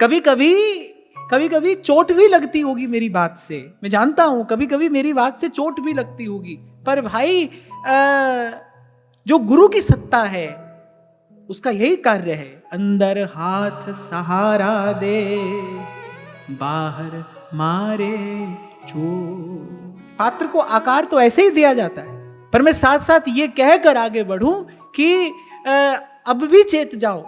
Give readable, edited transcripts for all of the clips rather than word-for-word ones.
कभी कभी चोट भी लगती होगी मेरी बात से, मैं जानता हूं कभी कभी मेरी बात से चोट भी लगती होगी, पर भाई जो गुरु की सत्ता है उसका यही कार्य है, अंदर हाथ सहारा दे, बाहर मारे चोट। पात्र को आकार तो ऐसे ही दिया जाता है, पर मैं साथ साथ ये कहकर आगे बढ़ूं कि अब भी चेत जाओ,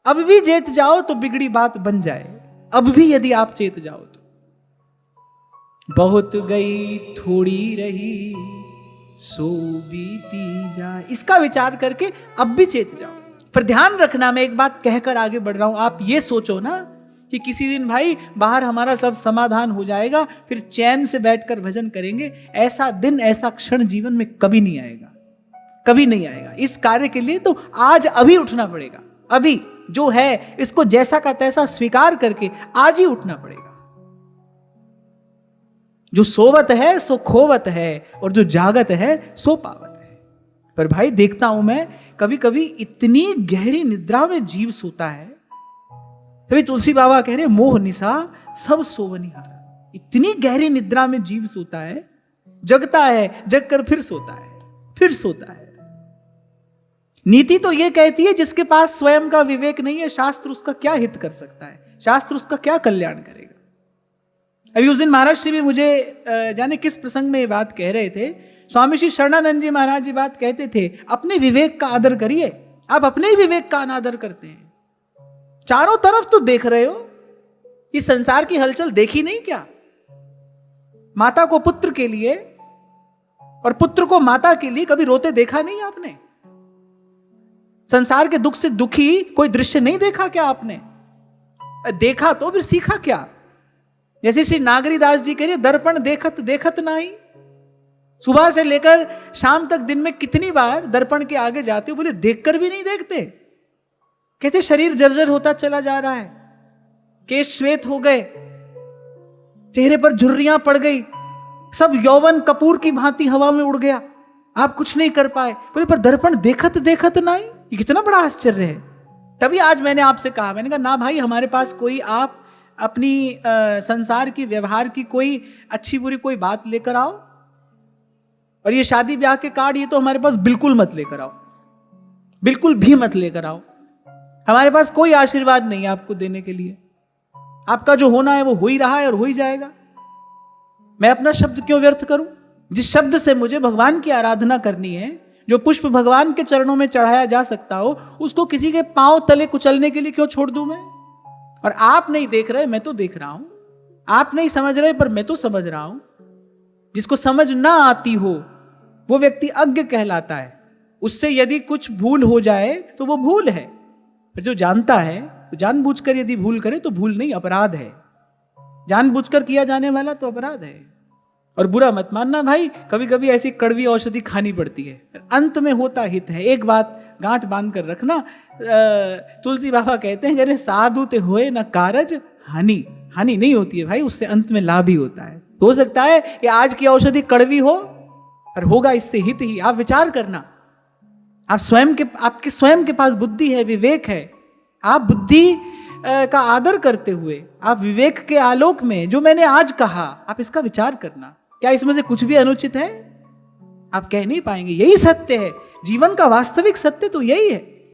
अब भी चेत जाओ तो बिगड़ी बात बन जाए। अब भी यदि आप चेत जाओ तो, बहुत गई थोड़ी रही सो बीती जाए, इसका विचार करके अब भी चेत जाओ। पर ध्यान रखना, मैं एक बात कहकर आगे बढ़ रहा हूं, आप ये सोचो ना कि किसी दिन भाई बाहर हमारा सब समाधान हो जाएगा, फिर चैन से बैठकर भजन करेंगे। ऐसा दिन, ऐसा क्षण जीवन में कभी नहीं आएगा, कभी नहीं आएगा। इस कार्य के लिए तो आज अभी उठना पड़ेगा, अभी जो है इसको जैसा का तैसा स्वीकार करके आज ही उठना पड़ेगा। जो सोवत है सो खोवत है, और जो जागत है सो पावत है। पर भाई देखता हूं मैं कभी कभी इतनी गहरी निद्रा में जीव सोता है, तभी तुलसी बाबा कह रहे मोह निशा सब सोवनिहार। इतनी गहरी निद्रा में जीव सोता है, जगता है, जग कर फिर सोता है, फिर सोता है। नीति तो यह कहती है जिसके पास स्वयं का विवेक नहीं है, शास्त्र उसका क्या हित कर सकता है, शास्त्र उसका क्या कल्याण करेगा। अभी उस दिन महाराज श्री भी मुझे जाने किस प्रसंग में ये बात कह रहे थे, स्वामी श्री शरणानंद जी महाराज जी बात कहते थे, अपने विवेक का आदर करिए। आप अपने ही विवेक का अनादर करते हैं। चारों तरफ तो देख रहे हो, इस संसार की हलचल देखी नहीं क्या? माता को पुत्र के लिए और पुत्र को माता के लिए कभी रोते देखा नहीं आपने? संसार के दुख से दुखी कोई दृश्य नहीं देखा क्या आपने? देखा तो फिर सीखा क्या? जैसे श्री नागरीदास जी कह रहे, दर्पण देखत देखत नहीं। सुबह से लेकर शाम तक दिन में कितनी बार दर्पण के आगे जाते हो, बोले देखकर भी नहीं देखते। कैसे शरीर जर्जर होता चला जा रहा है, केश श्वेत हो गए, चेहरे पर झुर्रियां पड़ गई, सब यौवन कपूर की भांति हवा में उड़ गया, आप कुछ नहीं कर पाए। बोले पर दर्पण देखत देखत नहीं, ये कितना बड़ा आश्चर्य है। तभी आज मैंने आपसे कहा, मैंने कहा ना भाई, हमारे पास कोई आप अपनी संसार की व्यवहार की कोई अच्छी बुरी कोई बात लेकर आओ, और ये शादी ब्याह के कार्ड ये तो हमारे पास बिल्कुल मत लेकर आओ, बिल्कुल भी मत लेकर आओ। हमारे पास कोई आशीर्वाद नहीं है आपको देने के लिए। आपका जो होना है वो हो ही रहा है और हो ही जाएगा। मैं अपना शब्द क्यों व्यर्थ करूं? जिस शब्द से मुझे भगवान की आराधना करनी है, जो पुष्प भगवान के चरणों में चढ़ाया जा सकता हो, उसको किसी के पांव तले कुचलने के लिए क्यों छोड़ दूं मैं? और आप नहीं देख रहे, मैं तो देख रहा हूं। आप नहीं समझ रहे, पर मैं तो समझ रहा हूं। जिसको समझ ना आती हो वो व्यक्ति अज्ञ कहलाता है। उससे यदि कुछ भूल हो जाए तो वो भूल है, पर जो जानता है, तो जानबूझकर यदि भूल करे तो भूल नहीं, अपराध है। जानबूझकर किया जाने वाला तो अपराध है। और बुरा मत मानना भाई, कभी कभी ऐसी कड़वी औषधि खानी पड़ती है, अंत में होता हित है। एक बात गांठ बांध कर रखना, तुलसी बाबा कहते हैं, जरे साधु ते होए न कारज हानि। हानि नहीं होती है भाई, उससे अंत में लाभ ही होता है। हो सकता है कि आज की औषधि कड़वी हो, और होगा इससे हित ही। आप विचार करना, आप आपके स्वयं के पास बुद्धि है, विवेक है। आप बुद्धि का आदर करते हुए, आप विवेक के आलोक में जो मैंने आज कहा, आप इसका विचार करना। क्या इसमें से कुछ भी अनुचित है? आप कह नहीं पाएंगे। यही सत्य है, जीवन का वास्तविक सत्य तो यही है।